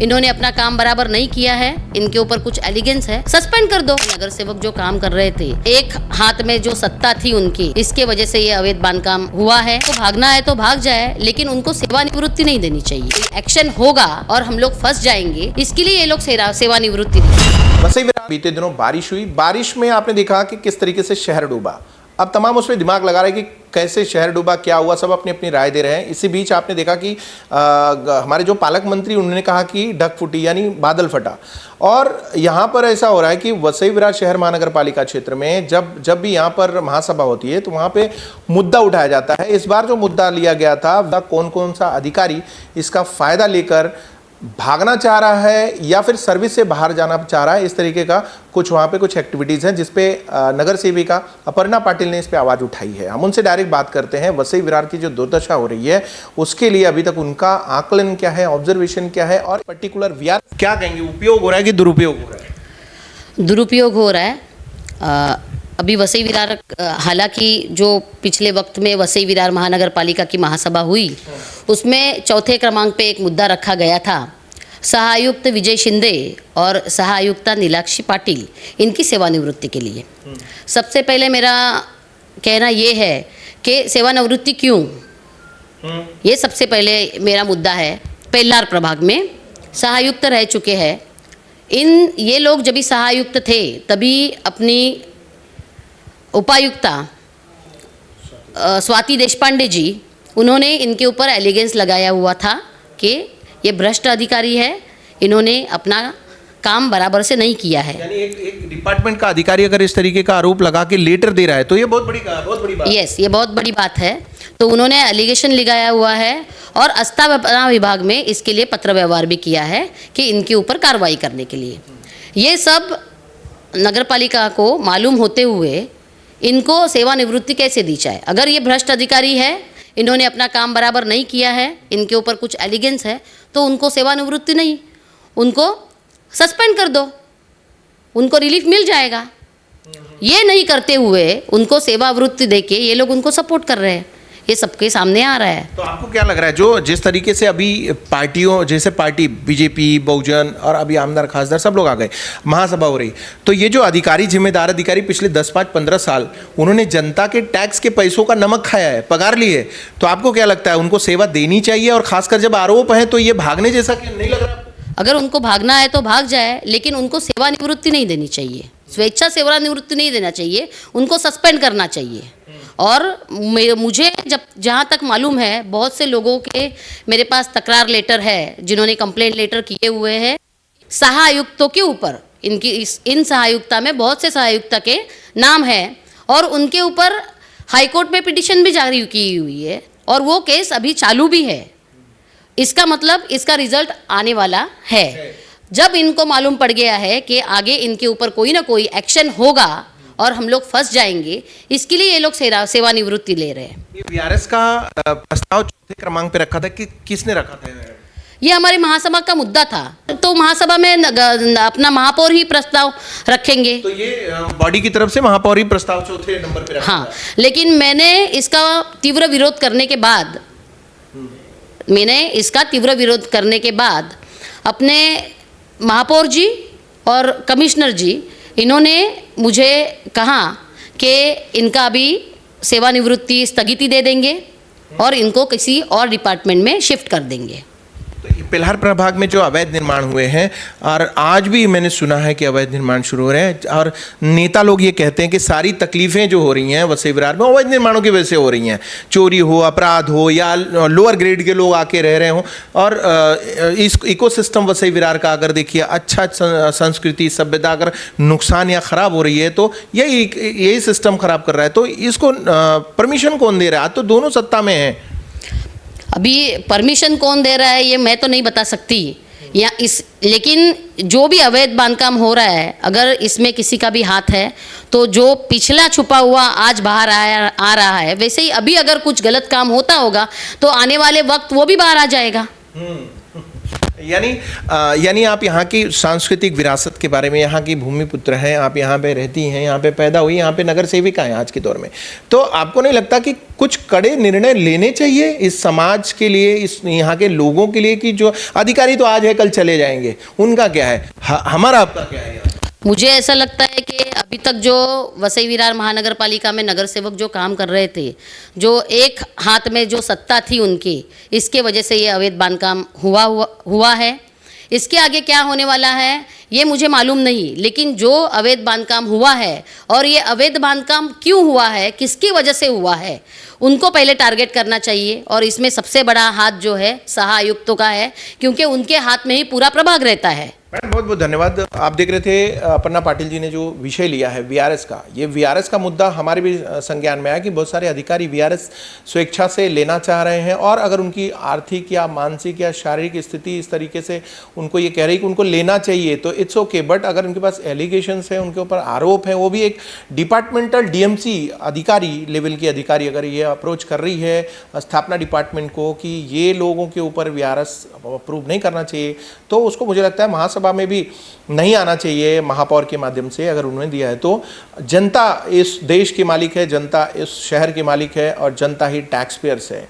इन्होंने अपना काम बराबर नहीं किया है, इनके ऊपर कुछ एलिगेंस है, सस्पेंड कर दो। नगर सेवक जो काम कर रहे थे, एक हाथ में जो सत्ता थी उनकी, इसके वजह से ये अवैध बांधकाम हुआ है। तो भागना है तो भाग जाए, लेकिन उनको सेवानिवृत्ति नहीं देनी चाहिए। एक्शन होगा और हम लोग फंस जाएंगे, इसके लिए ये लोग सेवानिवृत्ति दें। वसई विरार बीते दिनों बारिश हुई, बारिश में आपने देखा कि किस तरीके से शहर डूबा। अब तमाम उस पर दिमाग लगा रहे हैं कि कैसे शहर डूबा, क्या हुआ, सब अपनी अपनी राय दे रहे हैं। इसी बीच आपने देखा कि हमारे जो पालक मंत्री, उन्होंने कहा कि ढक फूटी यानी बादल फटा। और यहाँ पर ऐसा हो रहा है कि वसई विरार शहर महानगर पालिका क्षेत्र में जब भी यहाँ पर महासभा होती है तो वहाँ पे मुद्दा उठाया जाता है। इस बार जो मुद्दा लिया गया था, कौन कौन सा अधिकारी इसका फ़ायदा लेकर भागना चाह रहा है या फिर सर्विस से बाहर जाना चाह रहा है, इस तरीके का कुछ वहाँ पे कुछ एक्टिविटीज़ हैं जिसपे नगर सेविका अपर्णा पाटिल ने इस पे आवाज़ उठाई है। हम उनसे डायरेक्ट बात करते हैं। वसई विरार की जो दुर्दशा हो रही है उसके लिए अभी तक उनका आकलन क्या है, ऑब्जर्वेशन क्या है और पर्टिकुलर विरार क्या कहेंगे, उपयोग हो रहा है कि दुरुपयोग हो रहा है? दुरुपयोग हो रहा है। अभी वसई विरार, हालांकि जो पिछले वक्त में वसई विरार महानगर पालिका की महासभा हुई, उसमें चौथे क्रमांक पे एक मुद्दा रखा गया था, सहायुक्त विजय शिंदे और सहायुक्ता नीलाक्षी पाटिल, इनकी सेवानिवृत्ति के लिए। सबसे पहले मेरा कहना ये है कि सेवानिवृत्ति क्यों, ये सबसे पहले मेरा मुद्दा है। पेल्लार प्रभाग में सहायुक्त रह चुके हैं ये लोग। जब भी सहायुक्त थे तभी अपनी उपायुक्ता स्वाति देशपांडे जी, उन्होंने इनके ऊपर एलिगेंस लगाया हुआ था कि ये भ्रष्ट अधिकारी है, इन्होंने अपना काम बराबर से नहीं किया है। यानी एक डिपार्टमेंट का अधिकारी अगर इस तरीके का आरोप लगा के लेटर दे रहा है तो ये बहुत बड़ी बात। यस, ये बहुत बड़ी बात है। तो उन्होंने एलिगेशन लगाया हुआ है और आस्थापना विभाग में इसके लिए पत्र व्यवहार भी किया है कि इनके ऊपर कार्रवाई करने के लिए। ये सब नगर पालिका को मालूम होते हुए इनको सेवानिवृत्ति कैसे दी जाए? अगर ये भ्रष्ट अधिकारी है, इन्होंने अपना काम बराबर नहीं किया है, इनके ऊपर कुछ एलिगेंस है, तो उनको सेवानिवृत्ति नहीं, उनको सस्पेंड कर दो, उनको रिलीफ मिल जाएगा। ये नहीं करते हुए उनको सेवानिवृत्ति देके ये लोग उनको सपोर्ट कर रहे हैं, ये सबके सामने आ रहा है। तो आपको क्या लग रहा है, जो जिस तरीके से अभी पार्टियों, जैसे पार्टी बीजेपी, बहुजन और अभी आमदार खासदार सब लोग आ गए, महासभा हो रही, तो ये जो अधिकारी, जिम्मेदार अधिकारी पिछले 10-15 साल उन्होंने जनता के टैक्स के पैसों का नमक खाया है, पगार ली है, तो आपको क्या लगता है उनको सेवा देनी चाहिए? और खासकर जब आरोप है तो ये भागने जैसा नहीं लग रहा? अगर उनको भागना है तो भाग जाए, लेकिन उनको सेवानिवृत्ति नहीं देनी चाहिए, स्वेच्छा सेवानिवृत्ति नहीं देना चाहिए, उनको सस्पेंड करना चाहिए। और मुझे जहाँ तक मालूम है, बहुत से लोगों के मेरे पास तकरार लेटर है, जिन्होंने कंप्लेंट लेटर किए हुए हैं सहायुक्तों के ऊपर। इन सहायुक्ता में बहुत से सहायुक्ता के नाम है और उनके ऊपर हाईकोर्ट में पिटीशन भी जारी की हुई है और वो केस अभी चालू भी है। इसका मतलब इसका रिजल्ट आने वाला है। जब इनको मालूम पड़ गया है कि आगे इनके ऊपर कोई ना कोई एक्शन होगा और हम लोग फंस जाएंगे, इसके लिए ये लोग सेवानिवृत्ति ले रहे हैं। वीआरएस का प्रस्ताव चौथे क्रमांक पे रखा था कि किसने रखा था? ये हमारी महासभा का मुद्दा था, तो महासभा में अपना महापौर ही प्रस्ताव रखेंगे। तो ये बॉडी की तरफ से महापौर ही प्रस्ताव चौथे नंबर पे रखा। हाँ, लेकिन मैंने इसका तीव्र विरोध करने के बाद अपने महापौर जी और कमिश्नर जी, इन्होंने मुझे कहा कि इनका अभी सेवानिवृत्ति स्थगिति दे देंगे और इनको किसी और डिपार्टमेंट में शिफ्ट कर देंगे। तो पेल्हार प्रभाग में जो अवैध निर्माण हुए हैं, और आज भी मैंने सुना है कि अवैध निर्माण शुरू हो रहे हैं, और नेता लोग ये कहते हैं कि सारी तकलीफें जो हो रही हैं वसई विरार में अवैध निर्माणों की वजह से हो रही हैं, चोरी हो, अपराध हो या लोअर ग्रेड के लोग आके रह रहे हों। और इस इकोसिस्टम वसई विरार का अगर देखिए, अच्छा संस्कृति सभ्यता अगर नुकसान या ख़राब हो रही है तो यही सिस्टम ख़राब कर रहा है। तो इसको परमिशन कौन दे रहा है? आज तो दोनों सत्ता में है। अभी परमिशन कौन दे रहा है ये मैं तो नहीं बता सकती, लेकिन जो भी अवैध बांधकाम हो रहा है, अगर इसमें किसी का भी हाथ है तो जो पिछला छुपा हुआ आज बाहर आ रहा है, वैसे ही अभी अगर कुछ गलत काम होता होगा तो आने वाले वक्त वो भी बाहर आ जाएगा। यानी आप यहाँ की सांस्कृतिक विरासत के बारे में, यहाँ की भूमि पुत्र हैं, आप यहाँ पे रहती हैं, यहाँ पे पैदा हुई, यहाँ पे नगर सेविका हैं आज के दौर में, तो आपको नहीं लगता कि कुछ कड़े निर्णय लेने चाहिए इस समाज के लिए, इस यहाँ के लोगों के लिए, कि जो अधिकारी तो आज है कल चले जाएंगे, उनका क्या है, हमारा आपका क्या है? मुझे ऐसा लगता है कि अभी तक जो वसई विरार महानगर पालिका में नगर सेवक जो काम कर रहे थे, जो एक हाथ में जो सत्ता थी उनकी, इसके वजह से ये अवैध बांधकाम हुआ है। इसके आगे क्या होने वाला है ये मुझे मालूम नहीं, लेकिन जो अवैध बांधकाम हुआ है और ये अवैध बांधकाम क्यों हुआ है, किसकी वजह से हुआ है, उनको पहले टारगेट करना चाहिए। और इसमें सबसे बड़ा हाथ जो है सहा आयुक्तों का है, क्योंकि उनके हाथ में ही पूरा प्रभाग रहता है। मैडम बहुत बहुत धन्यवाद। आप देख रहे थे अपर्णा पाटिल जी ने जो विषय लिया है वीआरएस का, ये वीआरएस का मुद्दा हमारे भी संज्ञान में आया कि बहुत सारे अधिकारी वीआरएस स्वेच्छा से लेना चाह रहे हैं, और अगर उनकी आर्थिक या मानसिक या शारीरिक स्थिति इस तरीके से उनको ये कह रही कि उनको लेना चाहिए तो इट्स ओके, बट अगर उनके पास एलिगेशंस है, उनके ऊपर आरोप है, वो भी एक डिपार्टमेंटल डीएमसी अधिकारी लेवल की अधिकारी अगर ये अप्रोच कर रही है स्थापना डिपार्टमेंट को कि ये लोगों के ऊपर वीआरएस अप्रूव नहीं करना चाहिए, तो उसको मुझे लगता है महासभा में भी नहीं आना चाहिए महापौर के माध्यम से। अगर उन्होंने दिया है तो जनता इस देश की मालिक है, जनता इस शहर की मालिक है, और जनता ही टैक्स पेयर्स है।